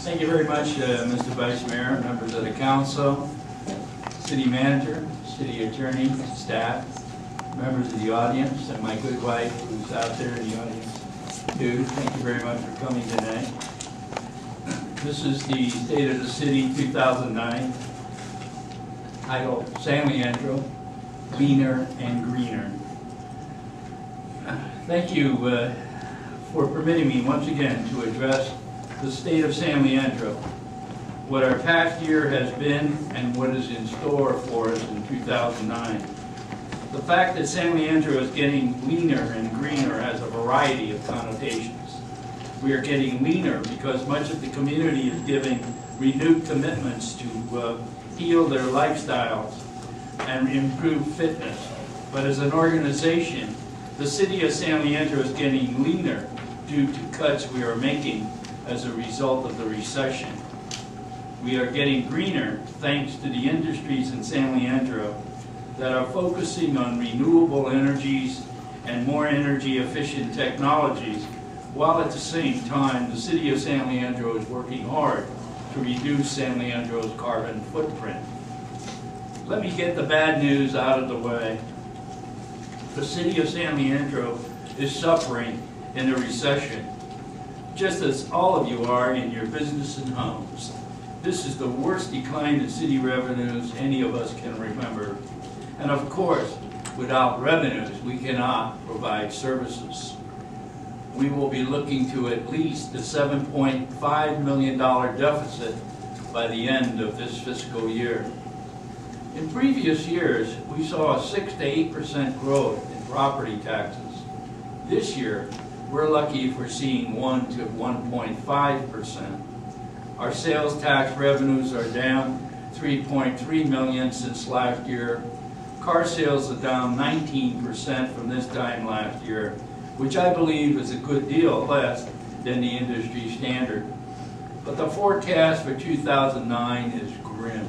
Thank you very much, Mr. Vice Mayor, members of the council, city manager, city attorney, staff, members of the audience, and my good wife who's out there in the audience too. Thank you very much for coming tonight. This is the State of the City 2009, titled San Leandro, Leaner and Greener. Thank you for permitting me once again to address the state of San Leandro, what our past year has been and what is in store for us in 2009. The fact that San Leandro is getting leaner and greener has a variety of connotations. We are getting leaner because much of the community is giving renewed commitments to heal their lifestyles and improve fitness. But as an organization, the city of San Leandro is getting leaner due to cuts we are making as a result of the recession. We are getting greener thanks to the industries in San Leandro that are focusing on renewable energies and more energy efficient technologies, while at the same time the city of San Leandro is working hard to reduce San Leandro's carbon footprint. Let me get the bad news out of the way. The city of San Leandro is suffering in a recession, just as all of you are in your business and homes. This is the worst decline in city revenues any of us can remember. And of course, without revenues, we cannot provide services. We will be looking to at least a $7.5 million deficit by the end of this fiscal year. In previous years, we saw a 6 to 8% growth in property taxes. This year, we're lucky if we're seeing 1 to 1.5%. Our sales tax revenues are down $3.3 million since last year. Car sales are down 19% from this time last year, which I believe is a good deal less than the industry standard. But the forecast for 2009 is grim.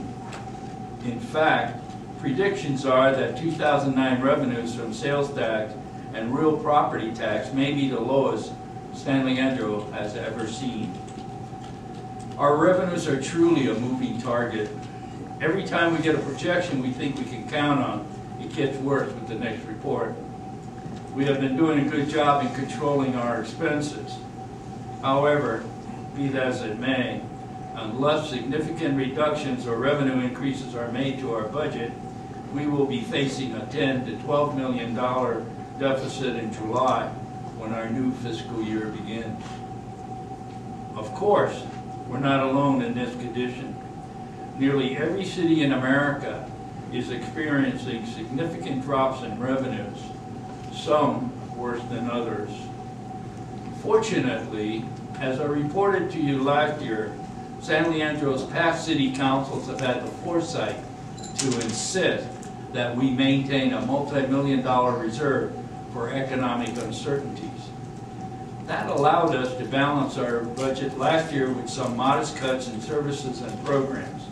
In fact, predictions are that 2009 revenues from sales tax and real property tax may be the lowest San Leandro has ever seen. Our revenues are truly a moving target. Every time we get a projection we think we can count on, it gets worse with the next report. We have been doing a good job in controlling our expenses. However, be that as it may, unless significant reductions or revenue increases are made to our budget, we will be facing a $10 to $12 million deficit in July when our new fiscal year begins. Of course, we're not alone in this condition. Nearly every city in America is experiencing significant drops in revenues, some worse than others. Fortunately, as I reported to you last year, San Leandro's past city councils have had the foresight to insist that we maintain a multi-million-dollar reserve for economic uncertainties. That allowed us to balance our budget last year with some modest cuts in services and programs.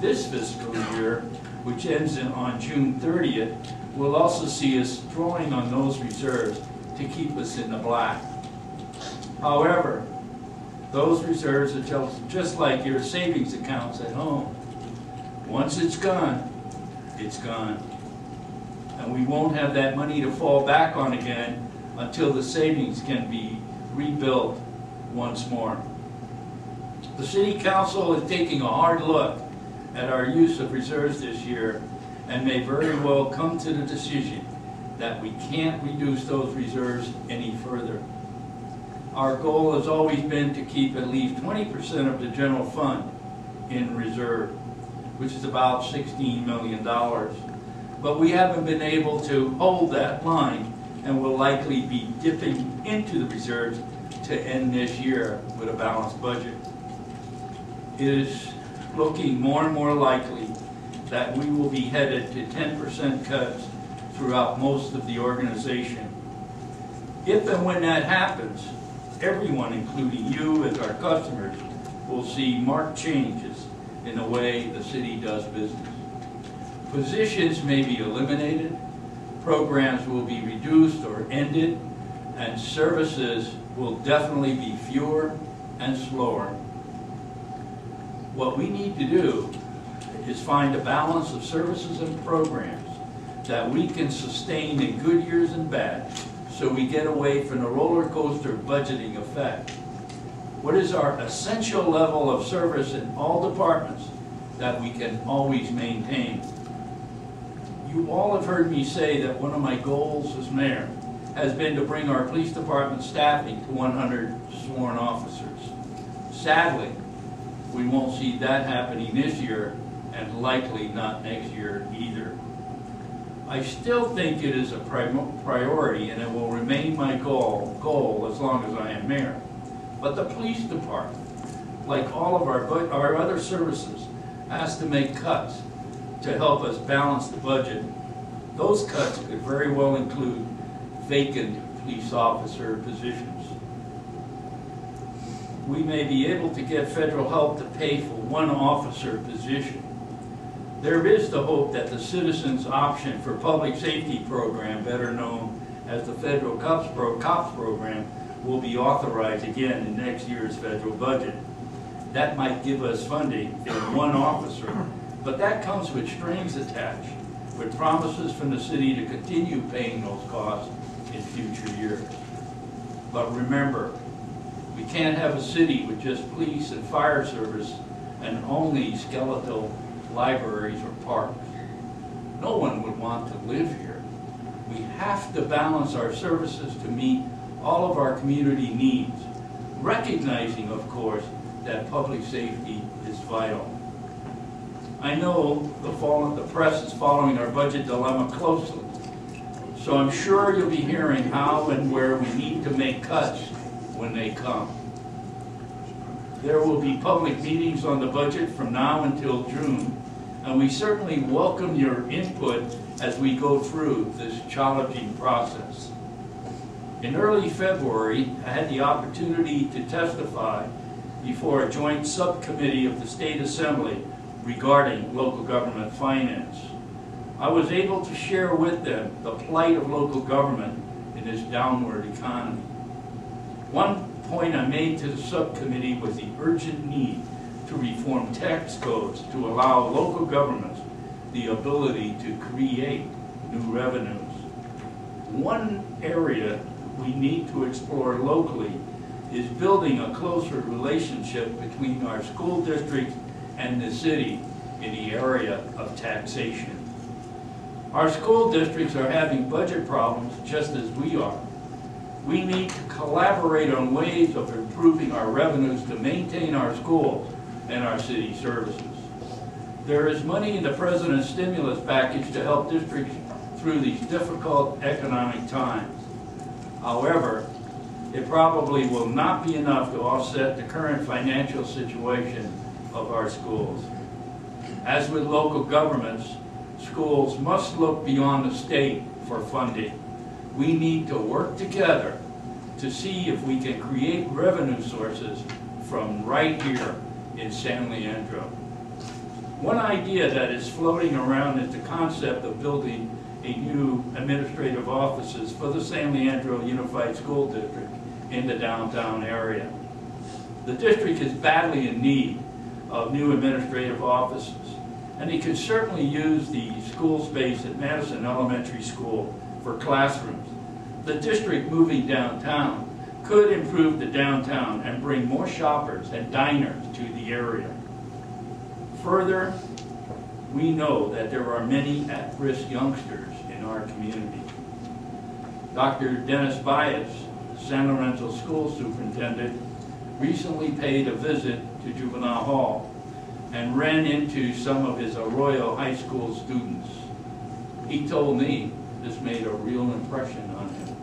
This fiscal year, which ends on June 30th, will also see us drawing on those reserves to keep us in the black. However, those reserves are just like your savings accounts at home. Once it's gone, it's gone. And we won't have that money to fall back on again until the savings can be rebuilt once more. The City Council is taking a hard look at our use of reserves this year and may very well come to the decision that we can't reduce those reserves any further. Our goal has always been to keep at least 20% of the general fund in reserve, which is about $16 million. But we haven't been able to hold that line and will likely be dipping into the reserves to end this year with a balanced budget. It is looking more and more likely that we will be headed to 10% cuts throughout most of the organization. If and when that happens, everyone, including you as our customers, will see marked changes in the way the city does business. Positions may be eliminated, programs will be reduced or ended, and services will definitely be fewer and slower. What we need to do is find a balance of services and programs that we can sustain in good years and bad, so we get away from the roller coaster budgeting effect. What is our essential level of service in all departments that we can always maintain? You all have heard me say that one of my goals as mayor has been to bring our police department staffing to 100 sworn officers. Sadly, we won't see that happening this year, and likely not next year either. I still think it is a priority, and it will remain my goal as long as I am mayor. But the police department, like all of our other services, has to make cuts to help us balance the budget. Those cuts could very well include vacant police officer positions. We may be able to get federal help to pay for one officer position. There is the hope that the Citizens Option for Public Safety Program, better known as the Federal Cops Program, will be authorized again in next year's federal budget. That might give us funding for one officer, but that comes with strings attached, with promises from the city to continue paying those costs in future years. But remember, we can't have a city with just police and fire service and only skeletal libraries or parks. No one would want to live here. We have to balance our services to meet all of our community needs, recognizing, of course, that public safety is vital. I know the press is following our budget dilemma closely, so I'm sure you'll be hearing how and where we need to make cuts when they come. There will be public meetings on the budget from now until June, and we certainly welcome your input as we go through this challenging process. In early February, I had the opportunity to testify before a joint subcommittee of the State Assembly regarding local government finance. I was able to share with them the plight of local government in this downward economy. One point I made to the subcommittee was the urgent need to reform tax codes to allow local governments the ability to create new revenues. One area we need to explore locally is building a closer relationship between our school districts and the city in the area of taxation. Our school districts are having budget problems just as we are. We need to collaborate on ways of improving our revenues to maintain our schools and our city services. There is money in the President's stimulus package to help districts through these difficult economic times. However, it probably will not be enough to offset the current financial situation of our schools. As with local governments, schools must look beyond the state for funding. We need to work together to see if we can create revenue sources from right here in San Leandro. One idea that is floating around is the concept of building a new administrative offices for the San Leandro Unified School District in the downtown area. The district is badly in need of new administrative offices, and it could certainly use the school space at Madison Elementary School for classrooms. The district moving downtown could improve the downtown and bring more shoppers and diners to the area. Further, we know that there are many at-risk youngsters in our community. Dr. Dennis Bias, San Lorenzo School Superintendent, recently paid a visit to Juvenile Hall and ran into some of his Arroyo High School students. He told me this made a real impression on him.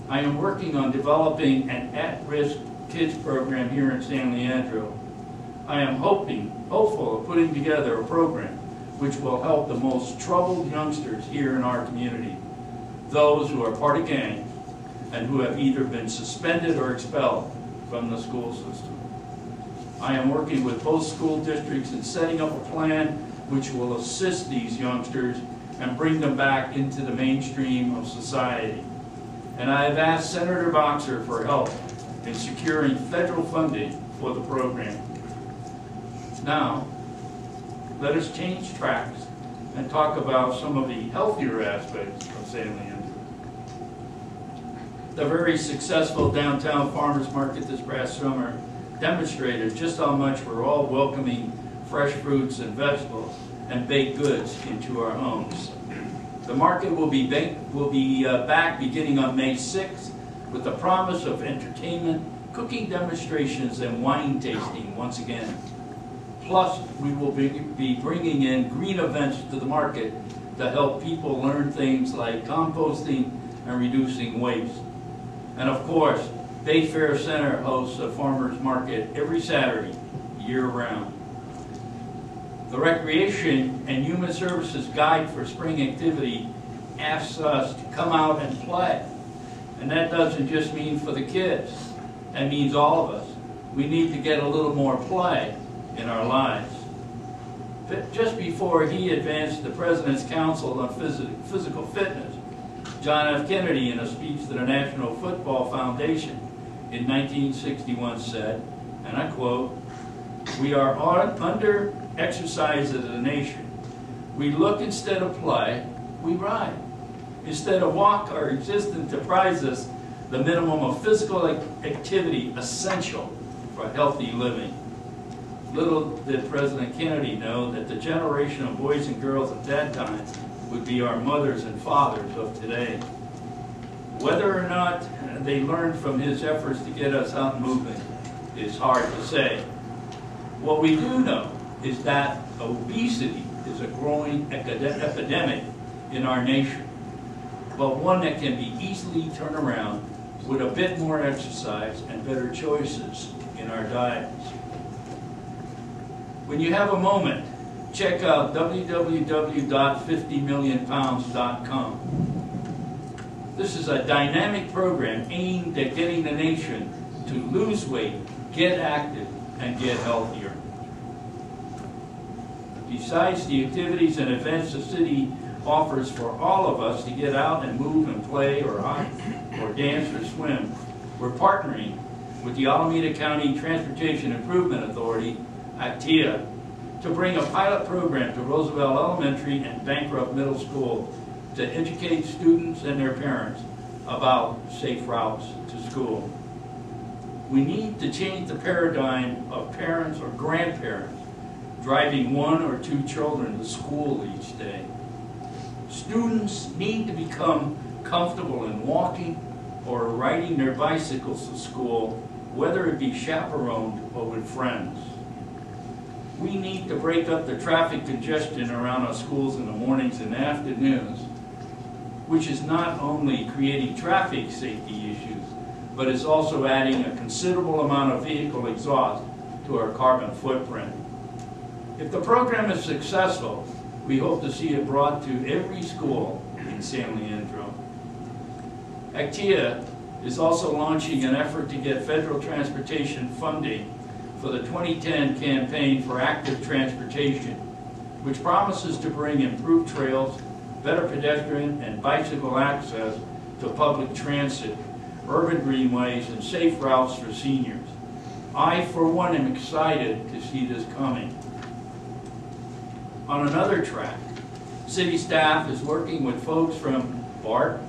I am working on developing an at-risk kids program here in San Leandro. I am hopeful of putting together a program which will help the most troubled youngsters here in our community, those who are part of gangs and who have either been suspended or expelled from the school system. I am working with both school districts in setting up a plan which will assist these youngsters and bring them back into the mainstream of society. And I have asked Senator Boxer for help in securing federal funding for the program. Now, let us change tracks and talk about some of the healthier aspects of San Leandro. The very successful downtown farmers market this past summer demonstrated just how much we're all welcoming fresh fruits and vegetables and baked goods into our homes. The market will be back beginning on May 6th with the promise of entertainment, cooking demonstrations, and wine tasting once again. Plus, we will be bringing in green events to the market to help people learn things like composting and reducing waste. And of course, Bay Fair Center hosts a farmers market every Saturday, year-round. The Recreation and Human Services Guide for Spring Activity asks us to come out and play. And that doesn't just mean for the kids. That means all of us. We need to get a little more play in our lives. But just before he advanced the President's Council on Physical Fitness, John F. Kennedy, in a speech to the National Football Foundation in 1961, said, and I quote, "We are under exercise as a nation. We look instead of play, we ride. Instead of walk, our existence deprives us the minimum of physical activity essential for healthy living." Little did President Kennedy know that the generation of boys and girls at that time would be our mothers and fathers of today. Whether or not they learned from his efforts to get us out moving is hard to say. What we do know is that obesity is a growing epidemic in our nation, but one that can be easily turned around with a bit more exercise and better choices in our diets. When you have a moment, check out www.50millionpounds.com. This is a dynamic program aimed at getting the nation to lose weight, get active, and get healthier. Besides the activities and events the city offers for all of us to get out and move and play or hike or dance or swim, we're partnering with the Alameda County Transportation Improvement Authority, ACTIA, to bring a pilot program to Roosevelt Elementary and Bancroft Middle School to educate students and their parents about safe routes to school. We need to change the paradigm of parents or grandparents driving one or two children to school each day. Students need to become comfortable in walking or riding their bicycles to school, whether it be chaperoned or with friends. We need to break up the traffic congestion around our schools in the mornings and afternoons, which is not only creating traffic safety issues, but is also adding a considerable amount of vehicle exhaust to our carbon footprint. If the program is successful, we hope to see it brought to every school in San Leandro. ACTIA is also launching an effort to get federal transportation funding for the 2010 campaign for active transportation, which promises to bring improved trails, better pedestrian and bicycle access to public transit, urban greenways, and safe routes for seniors. I, for one, am excited to see this coming. On another track, city staff is working with folks from BART,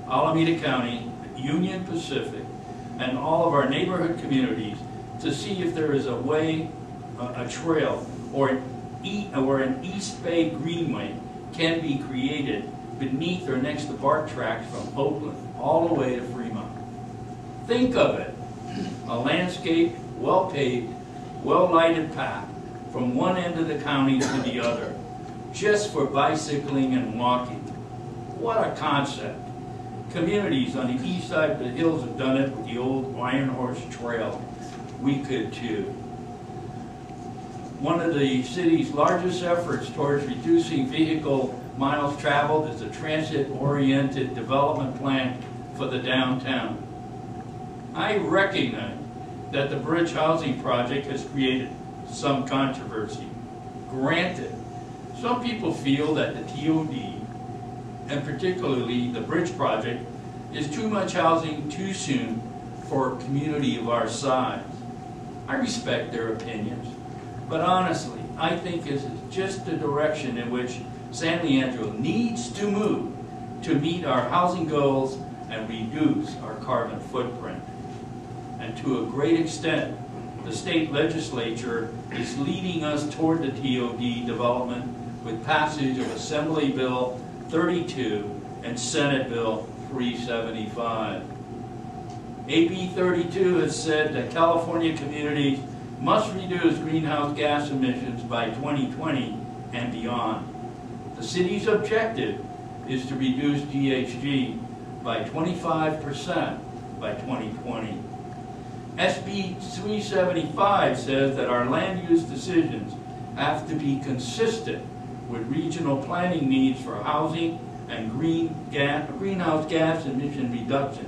Alameda County, Union Pacific, and all of our neighborhood communities to see if there is a way, a trail, or an East Bay Greenway can be created beneath or next to BART tracks from Oakland all the way to Fremont. Think of it, a landscaped, well-paved, well-lighted path from one end of the county to the other, just for bicycling and walking. What a concept. Communities on the east side of the hills have done it with the old Iron Horse Trail. We could too. One of the city's largest efforts towards reducing vehicle miles traveled is a transit-oriented development plan for the downtown. I recognize that the Bridge Housing Project has created some controversy. Granted, some people feel that the TOD, and particularly the Bridge Project, is too much housing too soon for a community of our size. I respect their opinions, But honestly, I think this is just the direction in which San Leandro needs to move to meet our housing goals and reduce our carbon footprint. And to a great extent, the state legislature is leading us toward the TOD development with passage of Assembly Bill 32 and Senate Bill 375. AB 32 has said that California communities must reduce greenhouse gas emissions by 2020 and beyond. The city's objective is to reduce GHG by 25% by 2020. SB 375 says that our land use decisions have to be consistent with regional planning needs for housing and greenhouse gas emission reduction.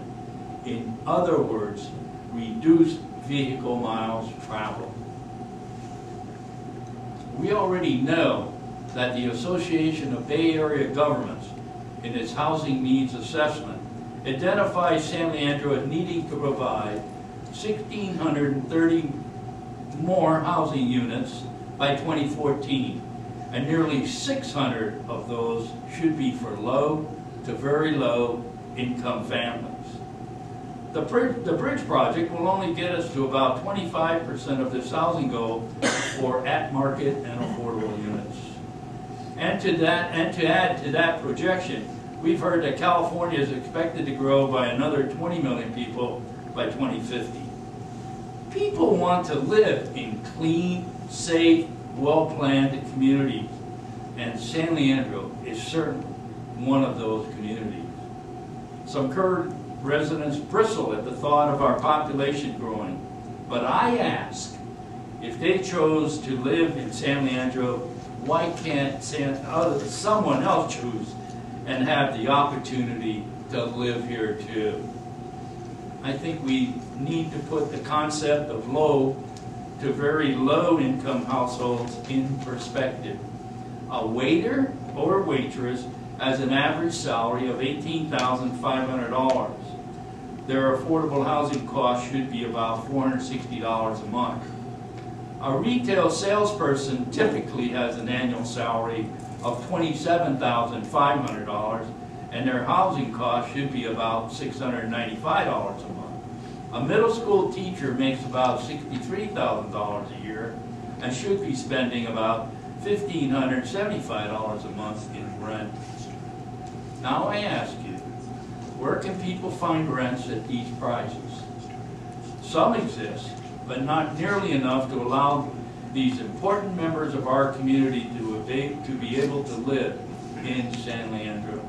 In other words, reduce vehicle miles traveled. We already know that the Association of Bay Area Governments, in its housing needs assessment, identifies San Leandro as needing to provide 1,630 more housing units by 2014, and nearly 600 of those should be for low to very low income families. The bridge project will only get us to about 25% of this housing goal for at-market and affordable units. And to add to that projection, we've heard that California is expected to grow by another 20 million people by 2050. People want to live in clean, safe, well-planned communities, and San Leandro is certainly one of those communities. Some current residents bristle at the thought of our population growing, but I ask, if they chose to live in San Leandro, why can't someone else choose and have the opportunity to live here too? I think we need to put the concept of low to very low income households in perspective. A waiter or waitress has an average salary of $18,500. Their affordable housing cost should be about $460 a month. A retail salesperson typically has an annual salary of $27,500, and their housing cost should be about $695 a month. A middle school teacher makes about $63,000 a year and should be spending about $1,575 a month in rent. Now I ask you, where can people find rents at these prices? Some exist, but not nearly enough to allow these important members of our community to be able to live in San Leandro.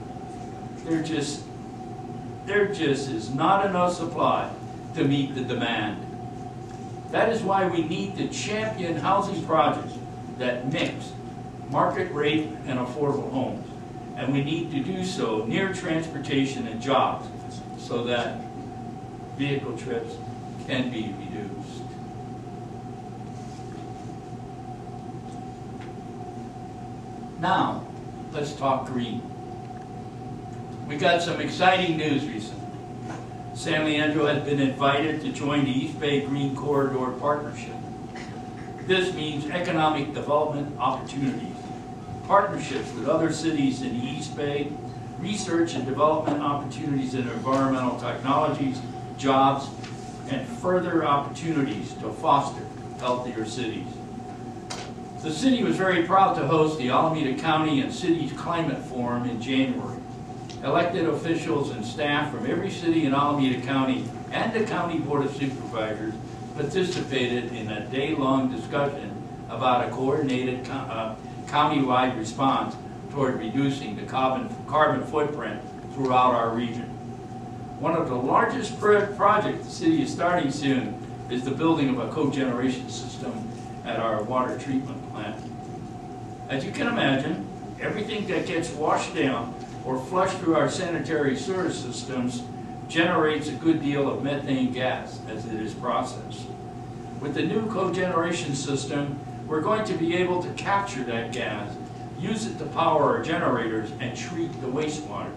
There just is not enough supply to meet the demand. That is why we need to champion housing projects that mix market rate and affordable homes. And we need to do so near transportation and jobs so that vehicle trips can be reduced. Now, let's talk green. We got some exciting news recently. San Leandro has been invited to join the East Bay Green Corridor Partnership. This means economic development opportunities, partnerships with other cities in the East Bay, research and development opportunities in environmental technologies, jobs, and further opportunities to foster healthier cities. The city was very proud to host the Alameda County and Cities Climate Forum in January. Elected officials and staff from every city in Alameda County and the County Board of Supervisors participated in a day-long discussion about a coordinated county-wide response toward reducing the carbon footprint throughout our region. One of the largest projects the city is starting soon is the building of a cogeneration system at our water treatment plant. As you can imagine, everything that gets washed down or flushed through our sanitary sewer systems generates a good deal of methane gas as it is processed. With the new cogeneration system, we're going to be able to capture that gas, use it to power our generators, and treat the wastewater.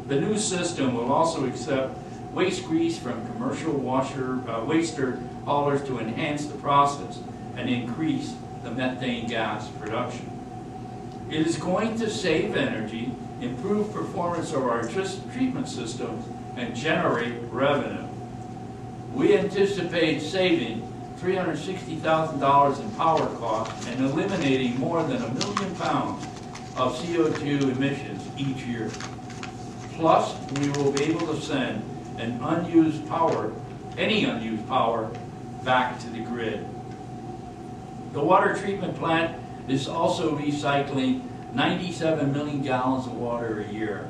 The new system will also accept waste grease from commercial waster haulers to enhance the process and increase the methane gas production. It is going to save energy, improve performance of our treatment systems, and generate revenue. We anticipate saving $360,000 in power costs and eliminating more than 1 million pounds of CO2 emissions each year. Plus, we will be able to send any unused power back to the grid. The water treatment plant is also recycling 97 million gallons of water a year.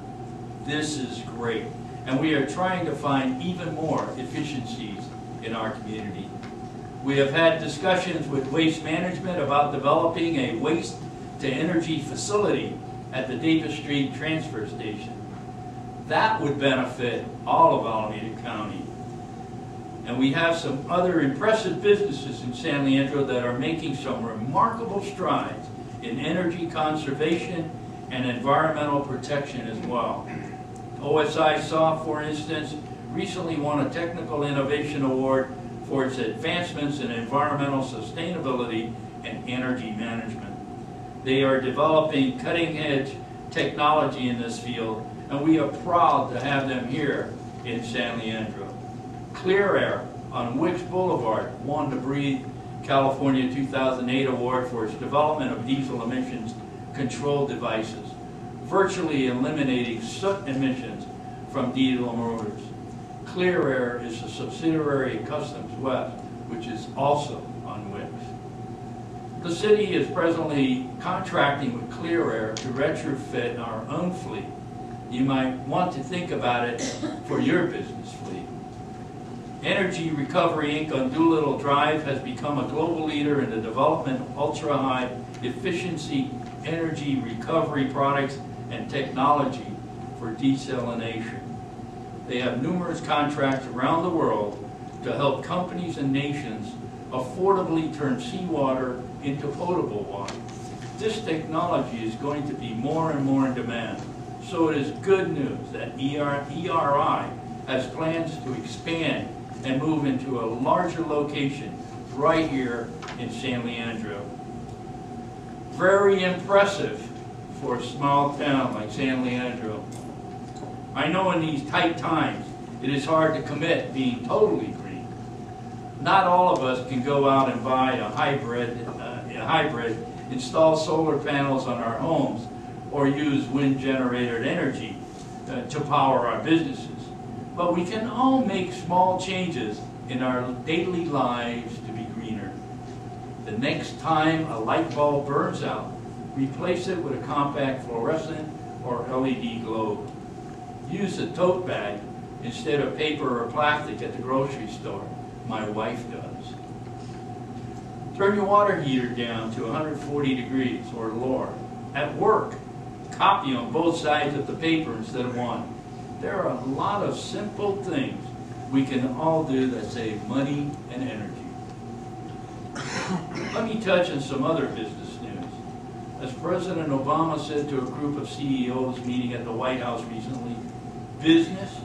This is great, and we are trying to find even more efficiencies in our community. We have had discussions with Waste Management about developing a waste-to-energy facility at the Davis Street Transfer Station. That would benefit all of Alameda County. And we have some other impressive businesses in San Leandro that are making some remarkable strides in energy conservation and environmental protection as well. OSI Soft, for instance, recently won a Technical Innovation Award for its advancements in environmental sustainability and energy management. They are developing cutting-edge technology in this field, and we are proud to have them here in San Leandro. Clear Air on Wicks Boulevard won the Breathe California 2008 award for its development of diesel emissions control devices, virtually eliminating soot emissions from diesel motors. Clear Air is a subsidiary of Customs West, which is also on Wicks. The city is presently contracting with Clear Air to retrofit our own fleet. You might want to think about it for your business fleet. Energy Recovery Inc. on Doolittle Drive has become a global leader in the development of ultra-high efficiency energy recovery products and technology for desalination. They have numerous contracts around the world to help companies and nations affordably turn seawater into potable water. This technology is going to be more and more in demand, so it is good news that ERI has plans to expand and move into a larger location right here in San Leandro. Very impressive for a small town like San Leandro. I know in these tight times it is hard to commit being totally green. Not all of us can go out and buy a hybrid, install solar panels on our homes, or use wind-generated energy to power our businesses. But we can all make small changes in our daily lives to be greener. The next time a light bulb burns out, replace it with a compact fluorescent or LED globe. Use a tote bag instead of paper or plastic at the grocery store. My wife does. Turn your water heater down to 140 degrees or lower. At work, copy on both sides of the paper instead of one. There are a lot of simple things we can all do that save money and energy. Let me touch on some other business news. As President Obama said to a group of CEOs meeting at the White House recently, business,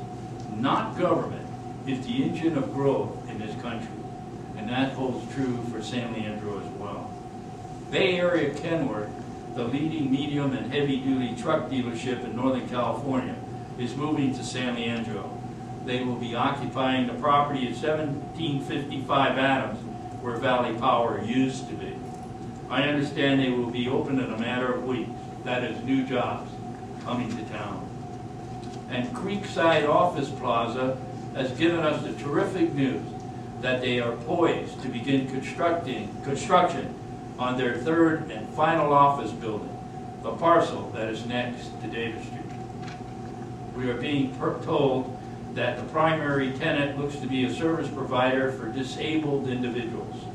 not government, is the engine of growth in this country. And that holds true for San Leandro as well. Bay Area Kenworth, the leading medium and heavy-duty truck dealership in Northern California, is moving to San Leandro. They will be occupying the property at 1755 Adams, where Valley Power used to be. I understand they will be open in a matter of weeks. That is new jobs coming to town. And Creekside Office Plaza has given us the terrific news that they are poised to begin construction on their third and final office building, the parcel that is next to Davis Street. We are being told that the primary tenant looks to be a service provider for disabled individuals.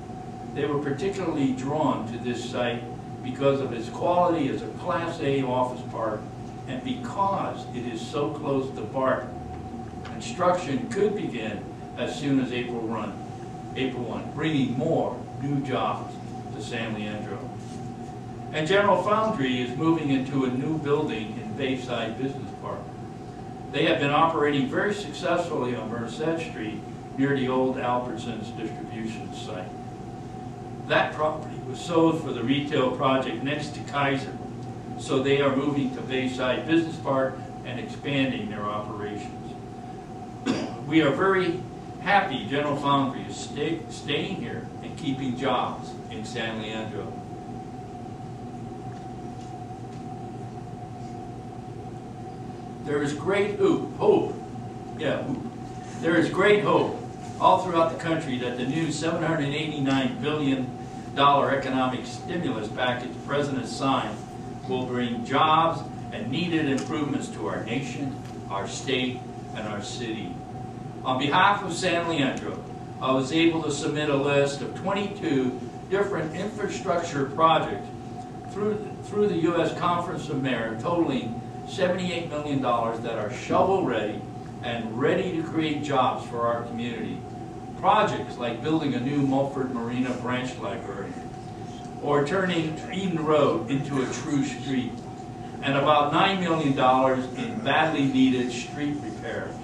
They were particularly drawn to this site because of its quality as a Class A office park and because it is so close to Barton. Construction could begin as soon as April 1, bringing more new jobs to San Leandro. And General Foundry is moving into a new building in Bayside Business Park. They have been operating very successfully on Merced Street near the old Albertsons distribution site. That property was sold for the retail project next to Kaiser, so they are moving to Bayside Business Park and expanding their operations. We are very happy General Foundry is staying here and keeping jobs in San Leandro. There is great hope. There is great hope all throughout the country that the new $789 billion economic stimulus package the President signed will bring jobs and needed improvements to our nation, our state, and our city. On behalf of San Leandro, I was able to submit a list of 22 different infrastructure projects through the U.S. Conference of Mayors, totaling $78 million that are shovel-ready and ready to create jobs for our community. Projects like building a new Mulford Marina branch library, or turning Eden Road into a true street, and about $9 million in badly needed street repairs.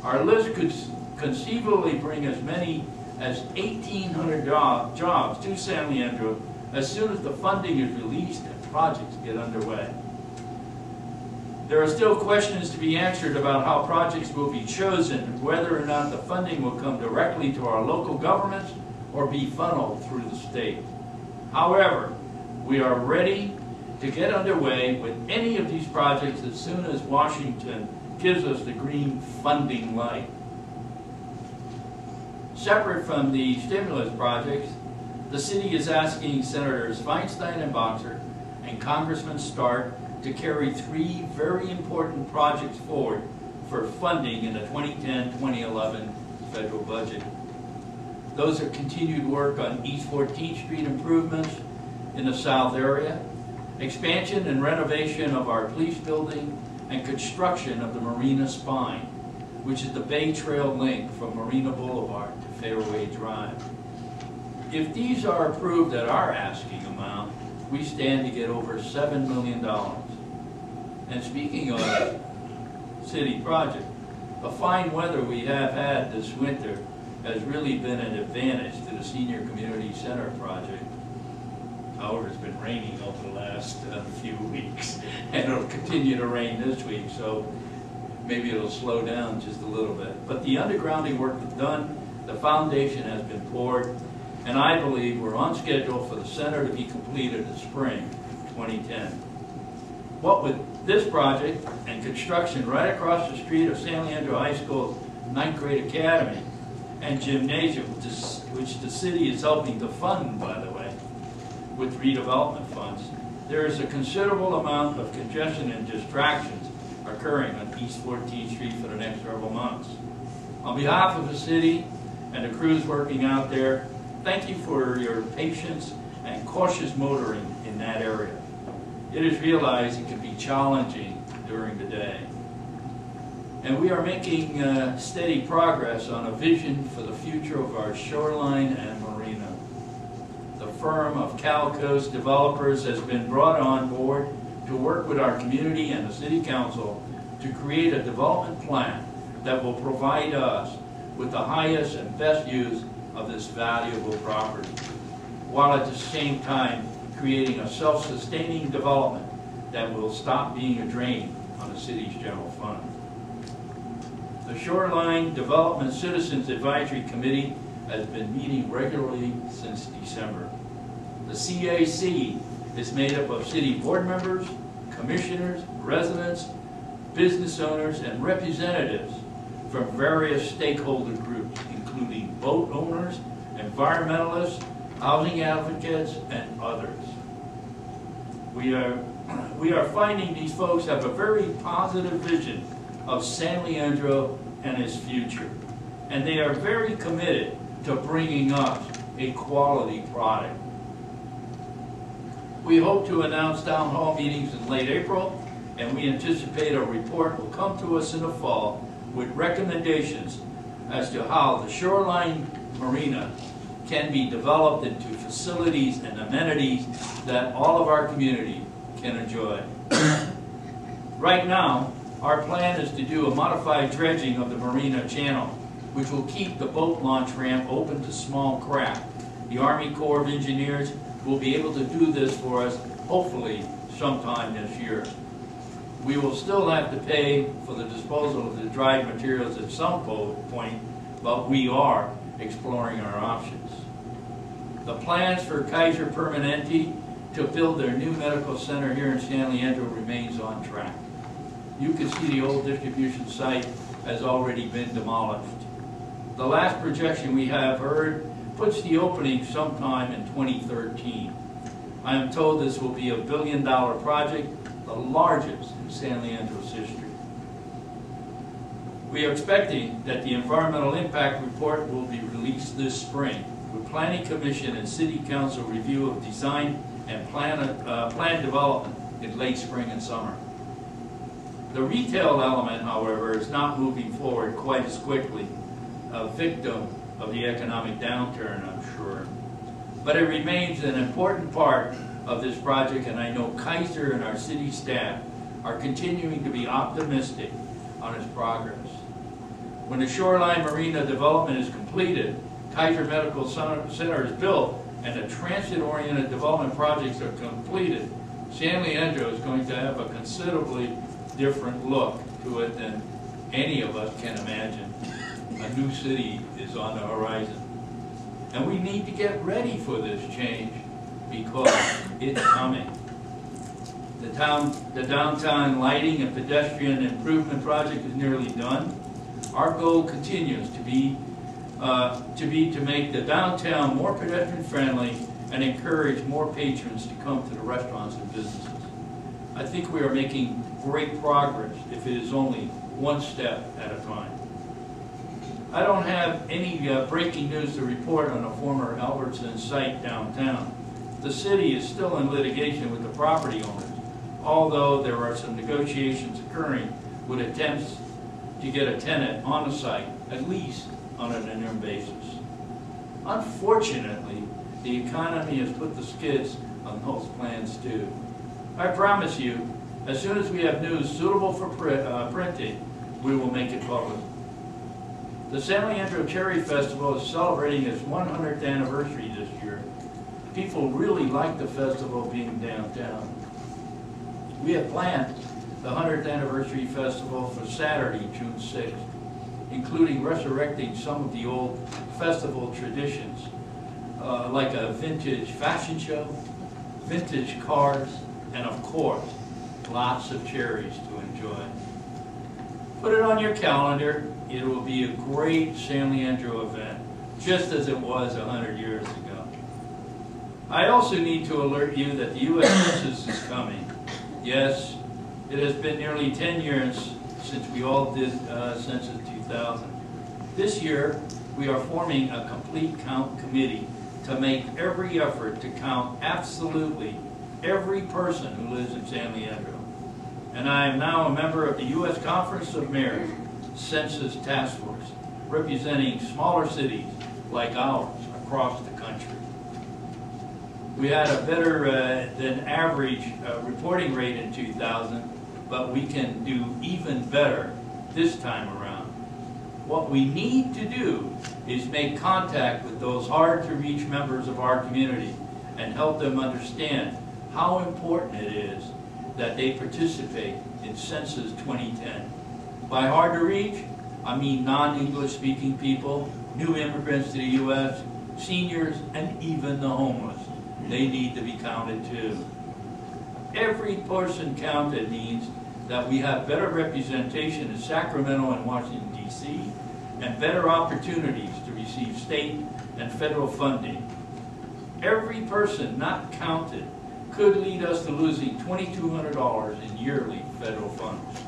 Our list could conceivably bring as many as 1,800 jobs to San Leandro as soon as the funding is released and projects get underway. There are still questions to be answered about how projects will be chosen, whether or not the funding will come directly to our local governments or be funneled through the state. However, we are ready to get underway with any of these projects as soon as Washington gives us the green funding light. Separate from the stimulus projects, the city is asking Senators Feinstein and Boxer and Congressman Stark to carry 3 very important projects forward for funding in the 2010-2011 federal budget. Those are continued work on East 14th Street improvements in the south area, expansion and renovation of our police building, and construction of the Marina Spine, which is the Bay Trail link from Marina Boulevard to Fairway Drive. If these are approved at our asking amount, we stand to get over $7 million. And speaking of city project, the fine weather we have had this winter has really been an advantage to the Senior Community Center project. However, it's been raining over the last few weeks, and it'll continue to rain this week, so maybe it'll slow down just a little bit. But the undergrounding work is done, the foundation has been poured, and I believe we're on schedule for the center to be completed in spring 2010. What with this project and construction right across the street of San Leandro High School's 9th grade academy and gymnasium, which the city is helping to fund, by the way, with redevelopment funds, there is a considerable amount of congestion and distractions occurring on East 14th Street for the next several months. On behalf of the city and the crews working out there, thank you for your patience and cautious motoring in that area. It is realized it can be challenging during the day. And we are making steady progress on a vision for the future of our shoreline and marina. The firm of Cal Coast Developers has been brought on board to work with our community and the City Council to create a development plan that will provide us with the highest and best use of this valuable property, while at the same time creating a self-sustaining development that will stop being a drain on the city's general fund. The Shoreline Development Citizens Advisory Committee has been meeting regularly since December. The CAC is made up of city board members, commissioners, residents, business owners, and representatives from various stakeholder groups, including boat owners, environmentalists, housing advocates, and others. We are finding these folks have a very positive vision of San Leandro and its future, and they are very committed to bringing us a quality product. We hope to announce town hall meetings in late April, and we anticipate a report will come to us in the fall with recommendations as to how the Shoreline Marina can be developed into facilities and amenities that all of our community can enjoy. Right now, our plan is to do a modified dredging of the Marina Channel, which will keep the boat launch ramp open to small craft the Army Corps of Engineers will be able to do this for us, hopefully sometime this year. We will still have to pay for the disposal of the dried materials at some point, but we are exploring our options. The plans for Kaiser Permanente to build their new medical center here in San Leandro remains on track. You can see the old distribution site has already been demolished. The last projection we have heard puts the opening sometime in 2013. I am told this will be a $1 billion project, the largest in San Leandro's history. We are expecting that the environmental impact report will be released this spring, with Planning Commission and City Council review of design and plan development in late spring and summer. The retail element, however, is not moving forward quite as quickly, a victim of the economic downturn, I'm sure. But it remains an important part of this project, and I know Kaiser and our city staff are continuing to be optimistic on its progress. When the Shoreline Marina development is completed, Kaiser Medical Center is built, and the transit-oriented development projects are completed, San Leandro is going to have a considerably different look to it than any of us can imagine. A new city is on the horizon. And we need to get ready for this change because it's coming. The downtown lighting and pedestrian improvement project is nearly done. Our goal continues to make the downtown more pedestrian friendly and encourage more patrons to come to the restaurants and businesses. I think we are making great progress if it is only one step at a time. I don't have any breaking news to report on the former Albertson site downtown. The city is still in litigation with the property owners, although there are some negotiations occurring with attempts to get a tenant on the site, at least on an interim basis. Unfortunately, the economy has put the skids on those plans too. I promise you, as soon as we have news suitable for printing, we will make it public. The San Leandro Cherry Festival is celebrating its 100th anniversary this year. People really like the festival being downtown. We have planned the 100th anniversary festival for Saturday, June 6th, including resurrecting some of the old festival traditions, like a vintage fashion show, vintage cars, and of course, lots of cherries to enjoy. Put it on your calendar. It will be a great San Leandro event, just as it was 100 years ago. I also need to alert you that the U.S. Census is coming. Yes, it has been nearly 10 years since we all did Census 2000. This year, we are forming a complete count committee to make every effort to count absolutely every person who lives in San Leandro. And I am now a member of the U.S. Conference of Mayors Census Task Force, representing smaller cities like ours across the country. We had a better than average reporting rate in 2000, but we can do even better this time around. What we need to do is make contact with those hard-to-reach members of our community and help them understand how important it is that they participate in Census 2010. By hard to reach, I mean non-English speaking people, new immigrants to the U.S., seniors, and even the homeless. They need to be counted too. Every person counted means that we have better representation in Sacramento and Washington, D.C., and better opportunities to receive state and federal funding. Every person not counted could lead us to losing $2,200 in yearly federal funds.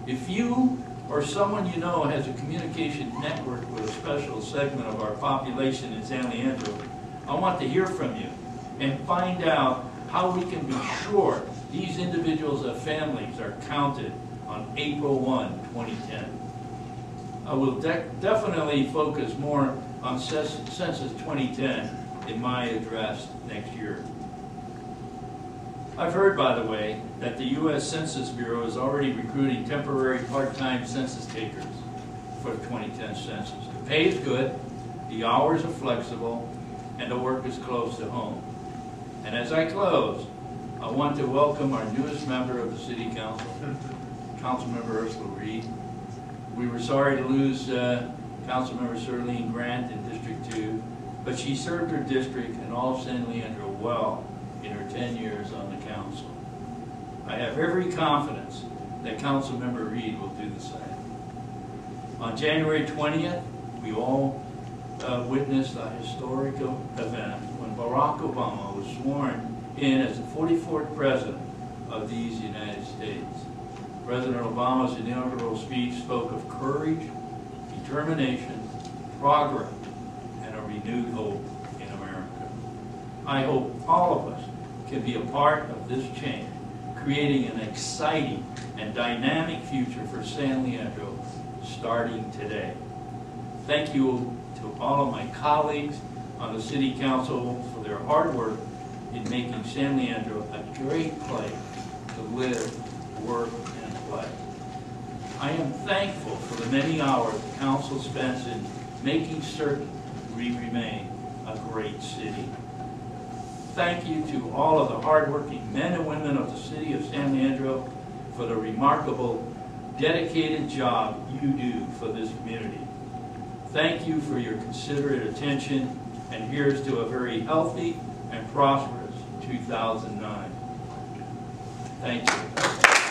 If you or someone you know has a communication network with a special segment of our population in San Leandro, I want to hear from you and find out how we can be sure these individuals and families are counted on April 1, 2010. I will definitely focus more on Census 2010 in my address next year. I've heard, by the way, that the U.S. Census Bureau is already recruiting temporary part-time census takers for the 2010 census. The pay is good, the hours are flexible, and to work as close to home. And as I close, I want to welcome our newest member of the City Council, Councilmember Ursula Reed. We were sorry to lose Councilmember Sirlene Grant in District 2, but she served her district and all of San Leandro well in her 10 years on the council. I have every confidence that Councilmember Reed will do the same. On January 20th, we all witnessed a historic event when Barack Obama was sworn in as the 44th President of these United States. President Obama's inaugural speech spoke of courage, determination, progress, and a renewed hope in America. I hope all of us can be a part of this change, creating an exciting and dynamic future for San Leandro starting today. Thank you to all of my colleagues on the City Council for their hard work in making San Leandro a great place to live, work, and play. I am thankful for the many hours the Council spends in making certain we remain a great city. Thank you to all of the hardworking men and women of the City of San Leandro for the remarkable, dedicated job you do for this community. Thank you for your considerate attention, and here's to a very healthy and prosperous 2009. Thank you.